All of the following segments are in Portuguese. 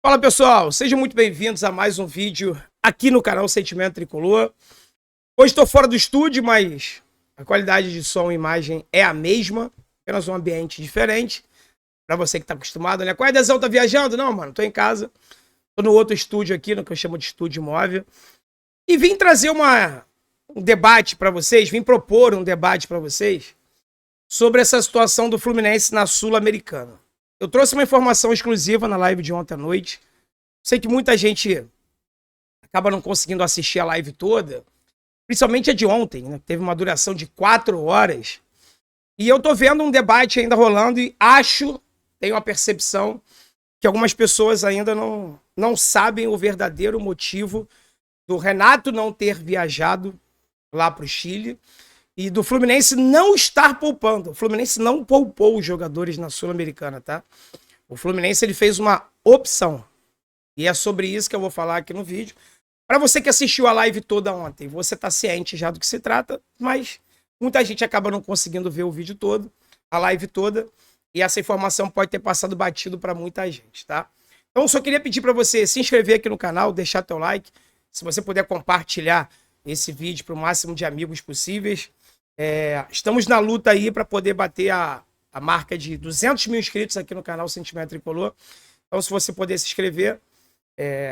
Fala pessoal, sejam muito bem-vindos a mais um vídeo aqui no canal Sentimento Tricolor. Hoje estou fora do estúdio, mas a qualidade de som e imagem é a mesma, apenas um ambiente diferente. Para você que está acostumado, né? Qual é a Dezão, tá viajando? Não, mano, tô em casa. Tô no outro estúdio aqui, no que eu chamo de estúdio móvel. E vim trazer um debate para vocês, vim propor um debate para vocês sobre essa situação do Fluminense na Sul-Americana. Eu trouxe uma informação exclusiva na live de ontem à noite. Sei que muita gente acaba não conseguindo assistir a live toda, principalmente a de ontem, né? Teve uma duração de 4 horas. E eu tô vendo um debate ainda rolando e tenho a percepção que algumas pessoas ainda não sabem o verdadeiro motivo do Renato não ter viajado lá para o Chile e do Fluminense não estar poupando. O Fluminense não poupou os jogadores na Sul-Americana, tá? O Fluminense ele fez uma opção. E é sobre isso que eu vou falar aqui no vídeo. Para você que assistiu a live toda ontem, você tá ciente já do que se trata, mas muita gente acaba não conseguindo ver o vídeo todo, a live toda, e essa informação pode ter passado batido para muita gente, tá? Então eu só queria pedir para você se inscrever aqui no canal, deixar teu like, se você puder compartilhar esse vídeo para o máximo de amigos possíveis. Estamos na luta aí para poder bater a marca de 200 mil inscritos aqui no canal Sentimento Tricolor. Então, se você puder se inscrever,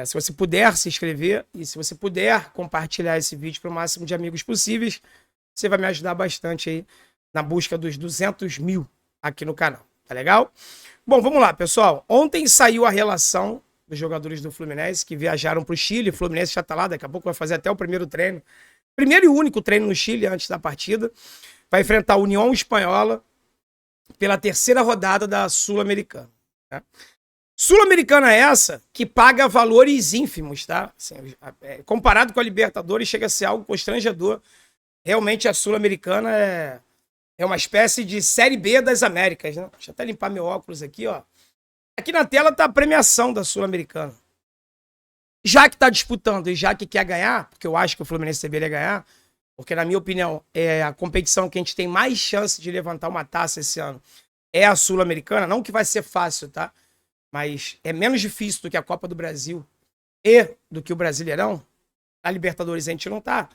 se você puder se inscrever e se você puder compartilhar esse vídeo para o máximo de amigos possíveis, você vai me ajudar bastante aí na busca dos 200 mil aqui no canal. Tá legal? Bom, vamos lá, pessoal. Ontem saiu a relação dos jogadores do Fluminense que viajaram para o Chile. O Fluminense já está lá, daqui a pouco vai fazer até o primeiro treino. Primeiro e único treino no Chile antes da partida. Vai enfrentar a União Espanhola pela terceira rodada da Sul-Americana. Tá? Sul-Americana é essa que paga valores ínfimos, tá? Assim, comparado com a Libertadores, chega a ser algo constrangedor. Realmente a Sul-Americana é uma espécie de Série B das Américas, né? Deixa eu até limpar meu óculos aqui, ó. Aqui na tela tá a premiação da Sul-Americana. Já que tá disputando e já que quer ganhar, porque eu acho que o Fluminense deveria ganhar, porque na minha opinião é a competição que a gente tem mais chance de levantar uma taça esse ano, é a Sul-Americana, não que vai ser fácil, tá? Mas é menos difícil do que a Copa do Brasil e do que o Brasileirão. A Libertadores a gente não tá.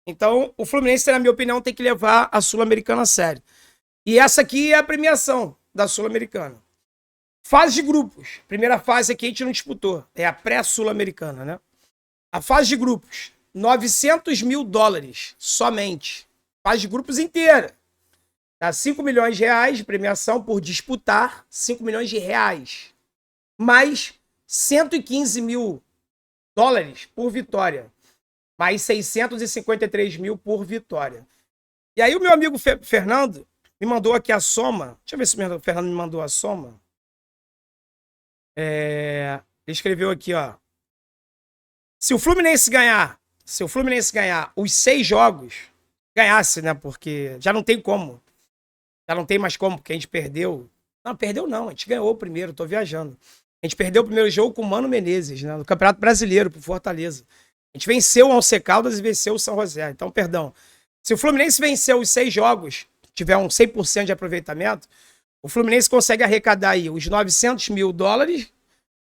Então, o Fluminense, na minha opinião, tem que levar a Sul-Americana a sério. E essa aqui é a premiação da Sul-Americana. Fase de grupos. Primeira fase aqui a gente não disputou. É a pré-Sul-Americana, né? A fase de grupos. 900 mil dólares somente. Fase de grupos inteira. Tá? 5 milhões de reais de premiação por disputar. 5 milhões de reais. Mais 115 mil dólares por vitória. Mais 653 mil por vitória. E aí o meu amigo Fernando me mandou aqui a soma. Deixa eu ver se o Fernando me mandou a soma. Ele escreveu aqui, ó. Se o Fluminense ganhar os 6 jogos, ganhasse, né? Porque já não tem como. Já não tem mais como, porque a gente perdeu. Não, perdeu não, a gente ganhou o primeiro, tô viajando. A gente perdeu o primeiro jogo com o Mano Menezes, né? No Campeonato Brasileiro, pro Fortaleza. A gente venceu o Once Caldas e venceu o São José. Então, perdão. Se o Fluminense vencer os 6 jogos, tiver um 100% de aproveitamento, o Fluminense consegue arrecadar aí os 900 mil dólares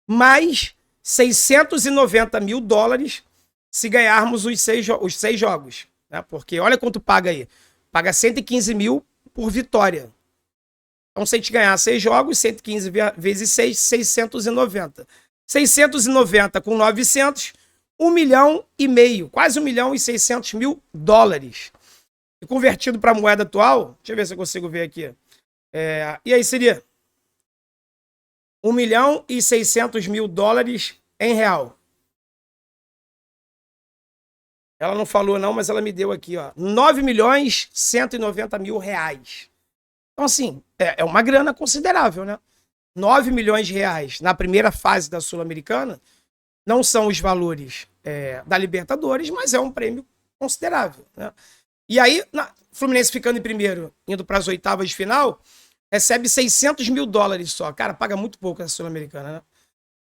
mais 690 mil dólares se ganharmos os 6 jogos. Né? Porque olha quanto paga aí. Paga 115 mil por vitória. Então, se a gente ganhar 6 jogos, 115 vezes 6, 690. 690 com 900, 1 milhão e meio. Quase 1 milhão e 600 mil dólares. E convertido para a moeda atual, deixa eu ver se eu consigo ver aqui. E aí seria 1 milhão e 600 mil dólares em real. Ela não falou não, mas ela me deu aqui, ó. 9 milhões 190 mil reais. Então, assim, é uma grana considerável, né? 9 milhões de reais na primeira fase da Sul-Americana não são os valores da Libertadores, mas é um prêmio considerável, né? E aí, Fluminense ficando em primeiro, indo para as oitavas de final, recebe 600 mil dólares só. Cara, paga muito pouco essa Sul-Americana, né?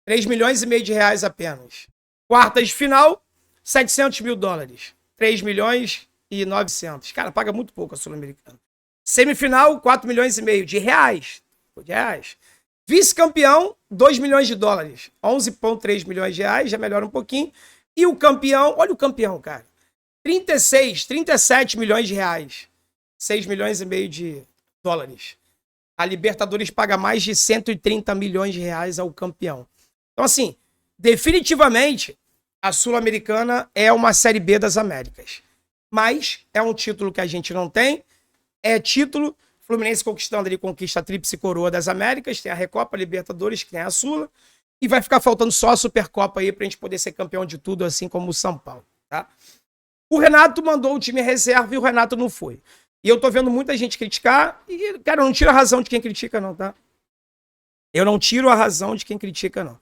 3 milhões e meio de reais apenas. Quartas de final, 700 mil dólares. 3 milhões e 900. Cara, paga muito pouco a Sul-Americana. Semifinal, 4 milhões e meio de reais. Vice-campeão, 2 milhões de dólares. 11,3 milhões de reais, já melhora um pouquinho. E o campeão, olha o campeão, cara. 36, 37 milhões de reais. 6 milhões e meio de dólares. A Libertadores paga mais de 130 milhões de reais ao campeão. Então, assim, definitivamente, a Sul-Americana é uma Série B das Américas. Mas é um título que a gente não tem. É título, Fluminense conquistando ali, conquista a tríplice coroa das Américas, tem a Recopa, a Libertadores, que tem a Sula, e vai ficar faltando só a Supercopa aí pra gente poder ser campeão de tudo, assim como o São Paulo, tá? O Renato mandou o time reserva e o Renato não foi. E eu tô vendo muita gente criticar, e, cara, eu não tiro a razão de quem critica, não, tá? Eu não tiro a razão de quem critica, não.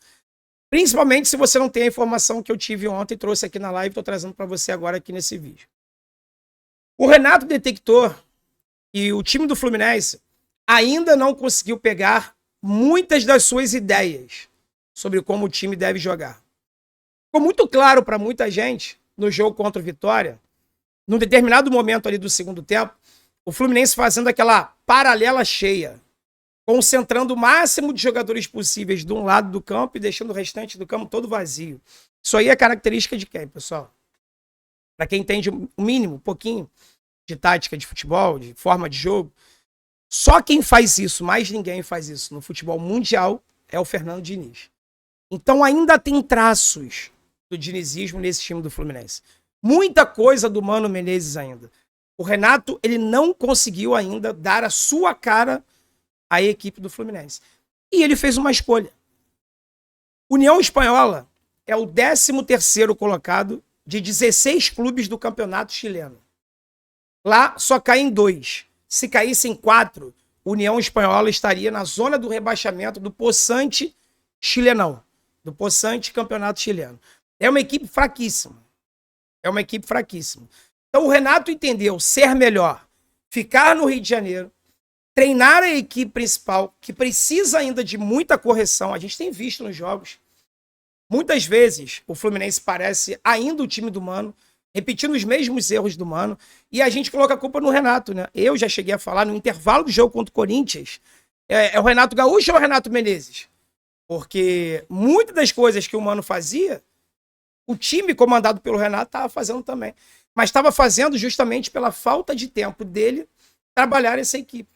Principalmente se você não tem a informação que eu tive ontem, trouxe aqui na live, tô trazendo pra você agora aqui nesse vídeo. O Renato detectou que o time do Fluminense ainda não conseguiu pegar muitas das suas ideias sobre como o time deve jogar. Ficou muito claro para muita gente no jogo contra o Vitória, num determinado momento ali do segundo tempo, o Fluminense fazendo aquela paralela cheia, concentrando o máximo de jogadores possíveis de um lado do campo e deixando o restante do campo todo vazio. Isso aí é característica de quem, pessoal? Para quem entende o mínimo, um pouquinho de tática de futebol, de forma de jogo, só quem faz isso, mais ninguém faz isso no futebol mundial, é o Fernando Diniz. Então ainda tem traços do dinizismo nesse time do Fluminense. Muita coisa do Mano Menezes ainda. O Renato, ele não conseguiu ainda dar a sua cara à equipe do Fluminense. E ele fez uma escolha. União Espanhola é o 13º colocado de 16 clubes do campeonato chileno. Lá só caem 2. Se caíssem 4, União Espanhola estaria na zona do rebaixamento do possante chilenão. Do possante campeonato chileno. É uma equipe fraquíssima. É uma equipe fraquíssima. Então o Renato entendeu ser melhor ficar no Rio de Janeiro, treinar a equipe principal, que precisa ainda de muita correção. A gente tem visto nos jogos. Muitas vezes o Fluminense parece ainda o time do Mano, repetindo os mesmos erros do Mano, e a gente coloca a culpa no Renato, né? Eu já cheguei a falar no intervalo do jogo contra o Corinthians, é o Renato Gaúcho ou é o Renato Menezes? Porque muitas das coisas que o Mano fazia, o time comandado pelo Renato estava fazendo também. Mas estava fazendo justamente pela falta de tempo dele trabalhar essa equipe.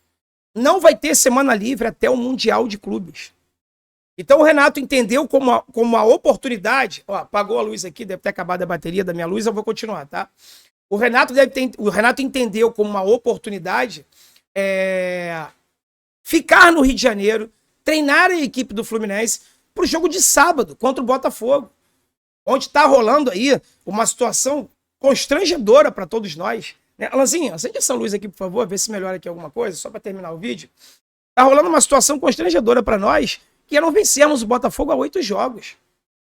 Não vai ter semana livre até o Mundial de Clubes. Então o Renato entendeu como uma oportunidade. Ó, apagou a luz aqui, deve ter acabado a bateria da minha luz, eu vou continuar, tá? O Renato entendeu como uma oportunidade ficar no Rio de Janeiro, treinar a equipe do Fluminense para o jogo de sábado contra o Botafogo, onde está rolando aí uma situação constrangedora para todos nós. Né? Alanzinho, acende essa luz aqui, por favor, vê se melhora aqui alguma coisa, só para terminar o vídeo. Está rolando uma situação constrangedora para nós, que é não vencermos o Botafogo a 8 jogos.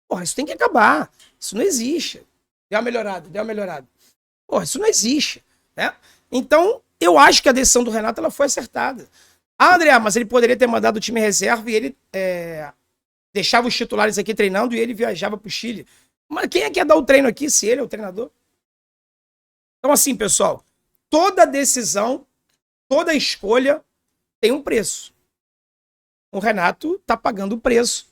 Porra, isso tem que acabar. Isso não existe. Deu uma melhorada. Porra, isso não existe. Né? Então, eu acho que a decisão do Renato ela foi acertada. Ah, André, mas ele poderia ter mandado o time reserva e ele deixava os titulares aqui treinando e ele viajava para o Chile. Mas quem é que ia dar o treino aqui se ele é o treinador? Então, assim, pessoal, toda decisão, toda escolha tem um preço. O Renato está pagando o preço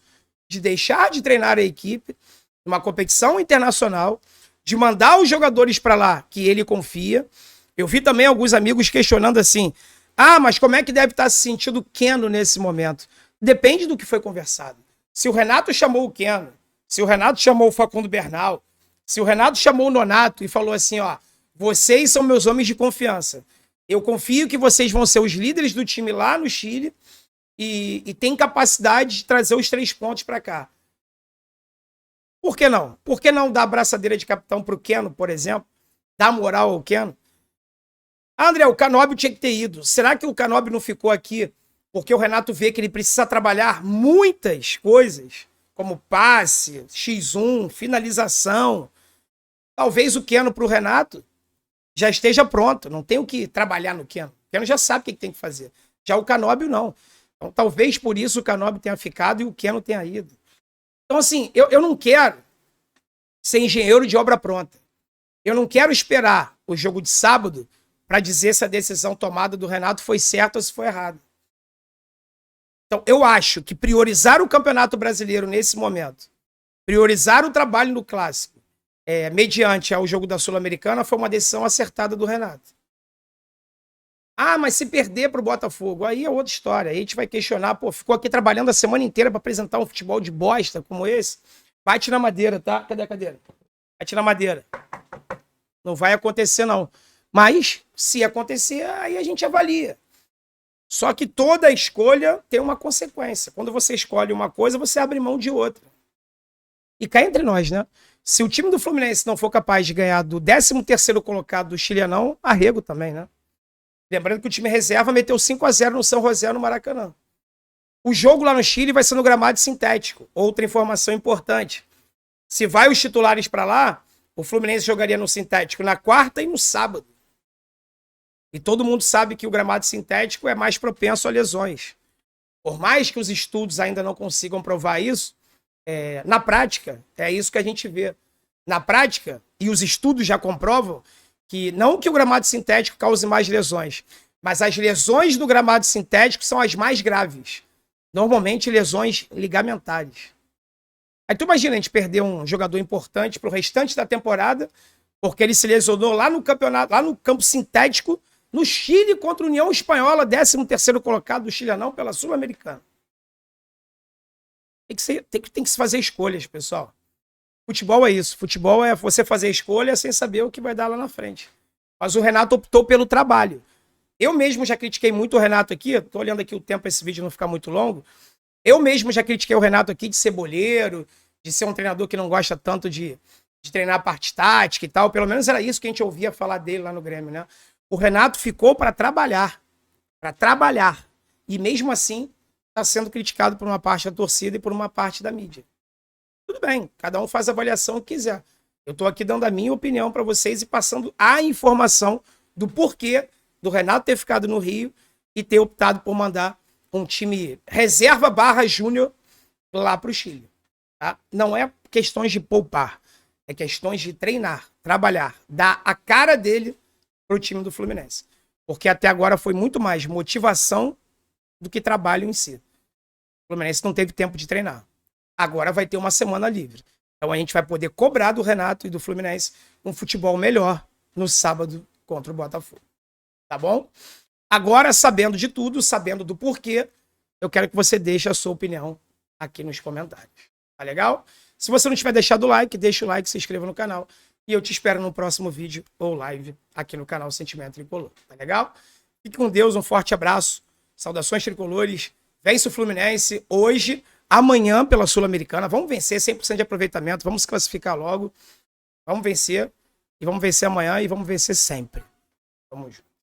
de deixar de treinar a equipe numa competição internacional, de mandar os jogadores para lá que ele confia. Eu vi também alguns amigos questionando assim, mas como é que deve estar se sentindo o Keno nesse momento? Depende do que foi conversado. Se o Renato chamou o Keno, se o Renato chamou o Facundo Bernal, se o Renato chamou o Nonato e falou assim, vocês são meus homens de confiança. Eu confio que vocês vão ser os líderes do time lá no Chile e tem capacidade de trazer os 3 pontos para cá. Por que não? Por que não dar a braçadeira de capitão para o Keno, por exemplo? Dar moral ao Keno? André, o Canóbio tinha que ter ido. Será que o Canóbio não ficou aqui porque o Renato vê que ele precisa trabalhar muitas coisas, como passe, X1, finalização? Talvez o Keno para o Renato já esteja pronto, não tem o que trabalhar no Keno. O Keno já sabe o que tem que fazer. Já o Canóbio não. Então, talvez por isso o Canóbio tenha ficado e o Keno tenha ido. Então, assim, eu não quero ser engenheiro de obra pronta. Eu não quero esperar o jogo de sábado para dizer se a decisão tomada do Renato foi certa ou se foi errada. Então, eu acho que priorizar o Campeonato Brasileiro nesse momento, priorizar o trabalho no Clássico, mediante ao jogo da Sul-Americana, foi uma decisão acertada do Renato. Ah, mas se perder para o Botafogo, aí é outra história. Aí a gente vai questionar, pô, ficou aqui trabalhando a semana inteira para apresentar um futebol de bosta como esse. Bate na madeira, tá? Cadê a cadeira? Bate na madeira. Não vai acontecer, não. Mas, se acontecer, aí a gente avalia. Só que toda escolha tem uma consequência. Quando você escolhe uma coisa, você abre mão de outra. E cá entre nós, né? Se o time do Fluminense não for capaz de ganhar do 13º colocado do Chilenão, arrego também, né? Lembrando que o time reserva meteu 5-0 no São José, no Maracanã. O jogo lá no Chile vai ser no gramado sintético. Outra informação importante. Se vai os titulares para lá, o Fluminense jogaria no sintético na quarta e no sábado. E todo mundo sabe que o gramado sintético é mais propenso a lesões. Por mais que os estudos ainda não consigam provar isso, na prática, é isso que a gente vê. Na prática, e os estudos já comprovam, que não que o gramado sintético cause mais lesões, mas as lesões do gramado sintético são as mais graves. Normalmente, lesões ligamentares. Aí tu imagina a gente perder um jogador importante pro restante da temporada, porque ele se lesionou lá no campeonato, lá no campo sintético, no Chile contra a União Espanhola, 13º colocado do Chilenão pela Sul-Americana. Tem que se fazer escolhas, pessoal. Futebol é isso. Futebol é você fazer escolha sem saber o que vai dar lá na frente. Mas o Renato optou pelo trabalho. Eu mesmo já critiquei muito o Renato aqui. Tô olhando aqui o tempo para esse vídeo não ficar muito longo. Eu mesmo já critiquei o Renato aqui de ser boleiro, de ser um treinador que não gosta tanto de treinar a parte tática e tal. Pelo menos era isso que a gente ouvia falar dele lá no Grêmio, né? O Renato ficou para trabalhar. Para trabalhar. E mesmo assim, está sendo criticado por uma parte da torcida e por uma parte da mídia. Tudo bem, cada um faz a avaliação que quiser. Eu estou aqui dando a minha opinião para vocês e passando a informação do porquê do Renato ter ficado no Rio e ter optado por mandar um time reserva / júnior lá para o Chile. Tá? Não é questões de poupar, é questões de treinar, trabalhar, dar a cara dele para o time do Fluminense. Porque até agora foi muito mais motivação do que trabalho em si. O Fluminense não teve tempo de treinar. Agora vai ter uma semana livre. Então a gente vai poder cobrar do Renato e do Fluminense um futebol melhor no sábado contra o Botafogo. Tá bom? Agora, sabendo de tudo, sabendo do porquê, eu quero que você deixe a sua opinião aqui nos comentários. Tá legal? Se você não tiver deixado o like, deixa o like, se inscreva no canal. E eu te espero no próximo vídeo ou live aqui no canal Sentimento Tricolor. Tá legal? Fique com Deus, um forte abraço. Saudações tricolores. Vence o Fluminense hoje. Amanhã, pela Sul-Americana, vamos vencer 100% de aproveitamento, vamos se classificar logo, vamos vencer, e vamos vencer amanhã, e vamos vencer sempre. Vamos junto.